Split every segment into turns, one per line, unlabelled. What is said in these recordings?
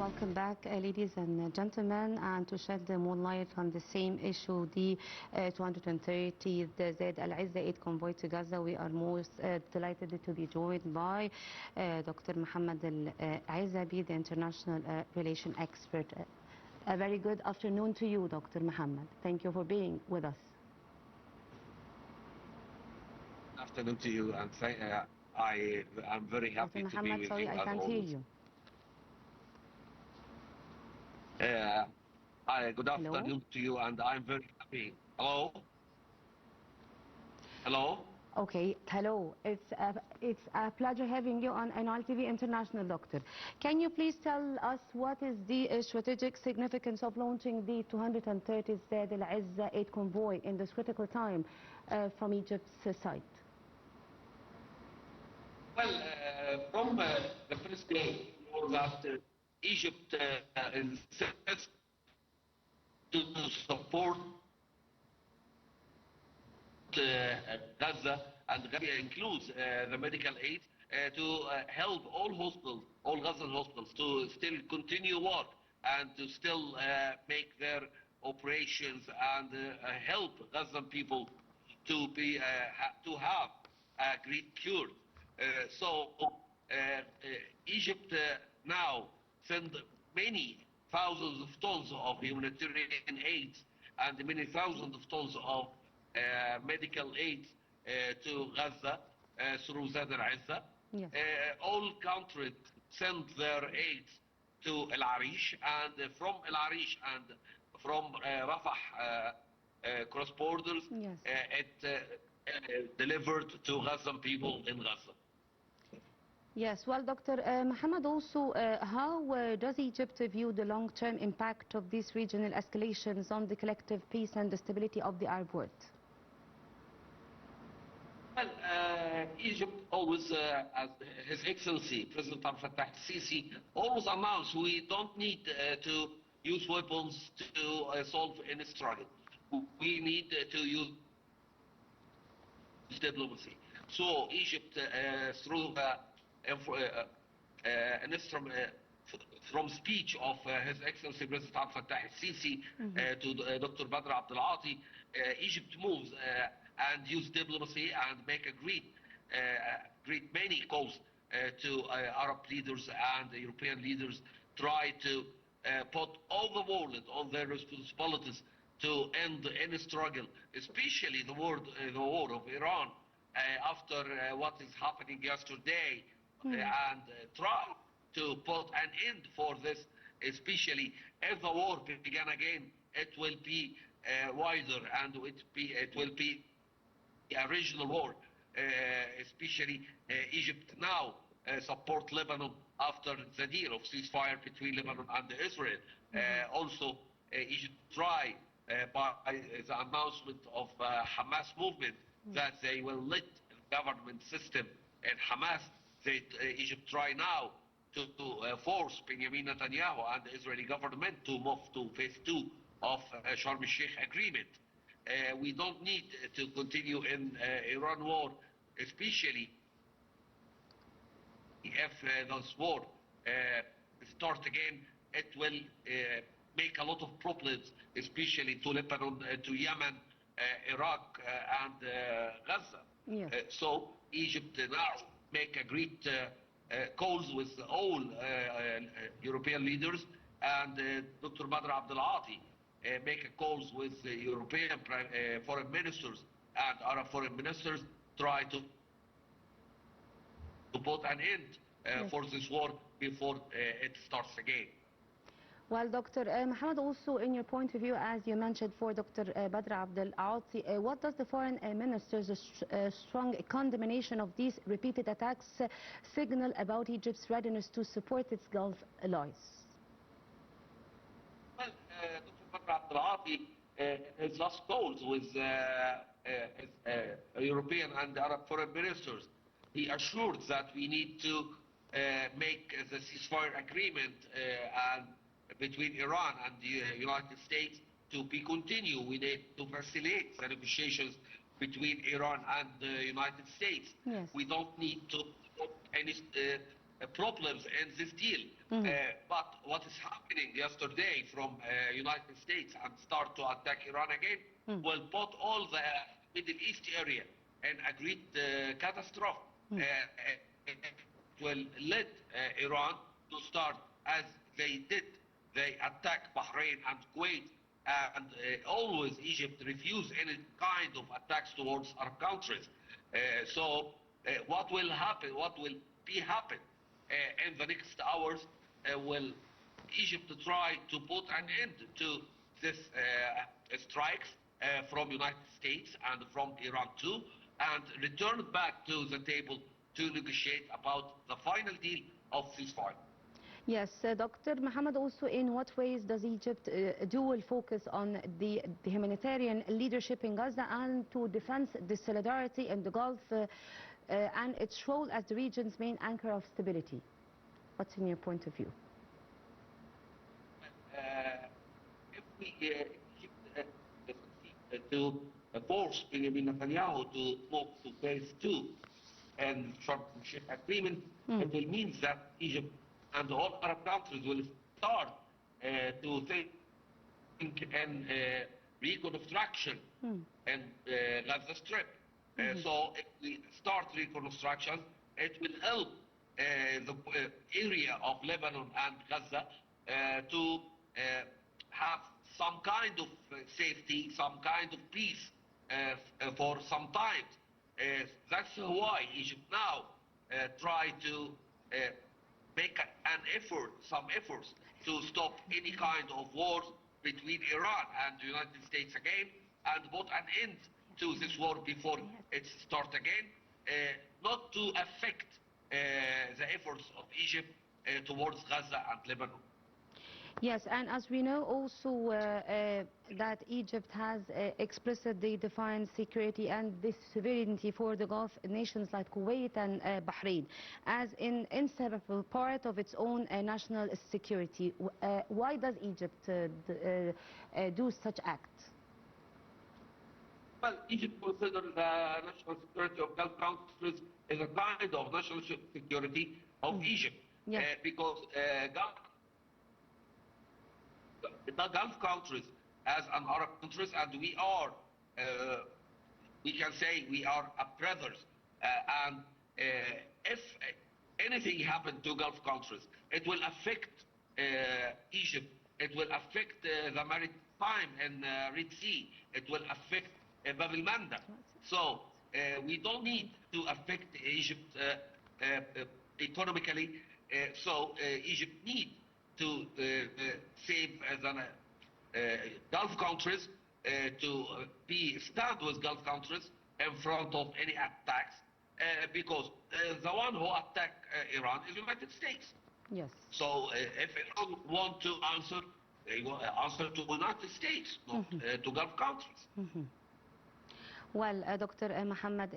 welcome back, ladies and gentlemen, and to shed more light on the same issue, the 230th Zaid Al-Izza aid convoy to Gaza. We are most delighted to be joined by Dr. Mohamed Ezaby, the international relation expert. A very good afternoon to you, Dr. Mohamed. Thank you for being with us.
Afternoon to you, and I'm very happy
Dr.
to be
Mohamed,
with
sorry,
you.
I can't hear you.
Good afternoon to you, and I'm very happy. Hello? Hello?
Okay, hello. It's a pleasure having you on Nile TV International, Doctor. Can you please tell us what is the strategic significance of launching the 230th Zaid Al-Izza aid convoy in this critical time from Egypt's side?
Well, from the first day, that Egypt insists to support Gaza, and Gaza includes the medical aid to help all hospitals, all Gazan hospitals, to still continue work and to still make their operations and help Gazan people to be to have a great cure. So Egypt now send many thousands of tons of humanitarian aid and many thousands of tons of medical aid to Gaza through Zaid Al-Izza.
Yes.
All countries send their aid to El Arish, and from El Arish and from Rafah cross borders,
Yes.
it delivered to Gazan people in Gaza.
Yes, well, Dr. Mohamed, also, how does Egypt view the long-term impact of these regional escalations on the collective peace and the stability of the Arab world?
Well, Egypt always, as His Excellency President Abdel Fattah al-Sisi, always announced we don't need to use weapons to solve any struggle. We need to use diplomacy. So Egypt, through an instrument from speech of His Excellency President Abdel Fattah al-Sisi to Dr. Badr Abdel Ati, Egypt moves and use diplomacy and make a great many calls to Arab leaders and European leaders, try to put all the world on their responsibilities to end any struggle, especially the war of Iran after what is happening yesterday, and try to put an end for this, especially if the war began again, it will be wider and it will be a regional war, especially Egypt now support Lebanon after the deal of ceasefire between Lebanon and Israel. Also, Egypt try by the announcement of Hamas movement that they will let the government system and Hamas, that Egypt try now to force Benjamin Netanyahu and the Israeli government to move to phase 2 of Sharm el-Sheikh agreement. We don't need to continue in Iran war, especially if this war start again. It will make a lot of problems, especially to Lebanon, to Yemen, Iraq, and Gaza.
Yes.
So Egypt now make a great calls with all European leaders, and Dr. Badr Abdel Ati make calls with European foreign ministers and Arab foreign ministers, try to put an end for this war before it starts again.
Well, Dr. Mohamed, also in your point of view, as you mentioned for Dr. Badr Abdel Ati, what does the foreign minister's strong condemnation of these repeated attacks signal about Egypt's readiness to support its Gulf allies?
Well, Dr. Badr Abdel Ati, his last calls with European and Arab foreign ministers, he assured that we need to make the ceasefire agreement and between Iran and the United States to be continued. We need to facilitate the negotiations between Iran and the United States.
Yes.
We don't need to put any problems in this deal. But what is happening yesterday from United States and start to attack Iran again will put all the Middle East area in a great catastrophe. It will lead Iran to start as they did. They attack Bahrain and Kuwait, and always Egypt refuse any kind of attacks towards Arab countries. So what will happen, what will be happen in the next hours, will Egypt try to put an end to this strikes from United States and from Iran too, and return back to the table to negotiate about the final deal of ceasefire.
Yes, Dr. Mohamed, also in what ways does Egypt dual focus on the humanitarian leadership in Gaza and to defend the solidarity in the Gulf and its role as the region's main anchor of stability? What's in your point of view?
If we to force Benjamin Netanyahu to move to phase 2 and Sharm el-Sheikh agreement, it will mean that Egypt and all Arab countries will start to think in reconstruction in Gaza Strip. So if we start reconstruction, it will help the area of Lebanon and Gaza to have some kind of safety, some kind of peace for some time. That's why Egypt now try to make some efforts to stop any kind of wars between Iran and the United States again, and put an end to this war before it starts again, not to affect the efforts of Egypt towards Gaza and Lebanon.
Yes, and as we know also that Egypt has explicitly defined security and this sovereignty for the Gulf nations like Kuwait and Bahrain as an inseparable part of its own national security. Why does Egypt do such acts?
Well, Egypt considers the national security of Gulf countries as a kind of national security of Egypt, because the Gulf countries as an Arab countries, and we are, we can say we are brothers, and if anything happened to Gulf countries, it will affect Egypt, it will affect the maritime and Red Sea, it will affect Bab el-Mandab. So we don't need to affect Egypt economically, so Egypt needs to save the Gulf countries, to stand with Gulf countries in front of any attacks, because the one who attacked Iran is the United States.
Yes.
So if Iran want to answer, they will answer to the United States, not to Gulf countries.
Well, Dr. Mohamed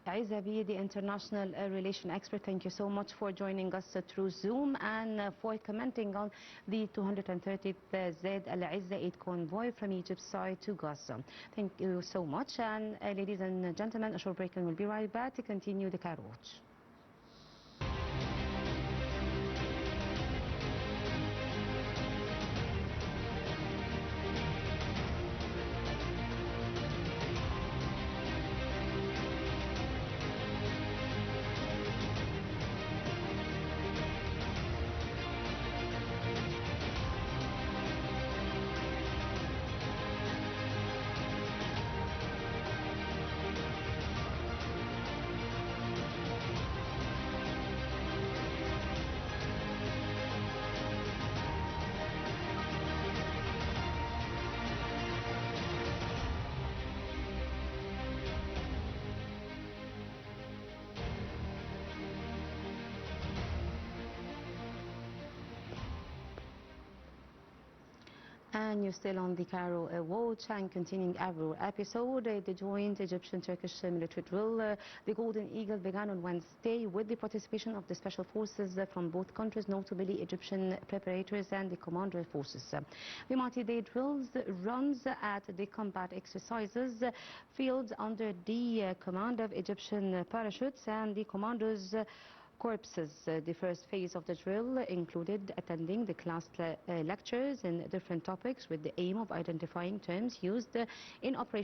Ezaby, the international relation expert, thank you so much for joining us through Zoom and for commenting on the 230th Zaid al-Izza aid convoy from Egypt's side to Gaza. Thank you so much. And ladies and gentlemen, a short break and we'll be right back to continue the Cairo Watch. And you're still on the Cairo Watch and continuing our episode. The joint Egyptian-Turkish military drill, the Golden Eagle, began on Wednesday with the participation of the special forces from both countries, notably Egyptian preparators and the commander forces. The multi-day drills runs at the combat exercises field under the command of Egyptian parachutes and the commanders corpses. The first phase of the drill included attending the class lectures in different topics with the aim of identifying terms used in Operation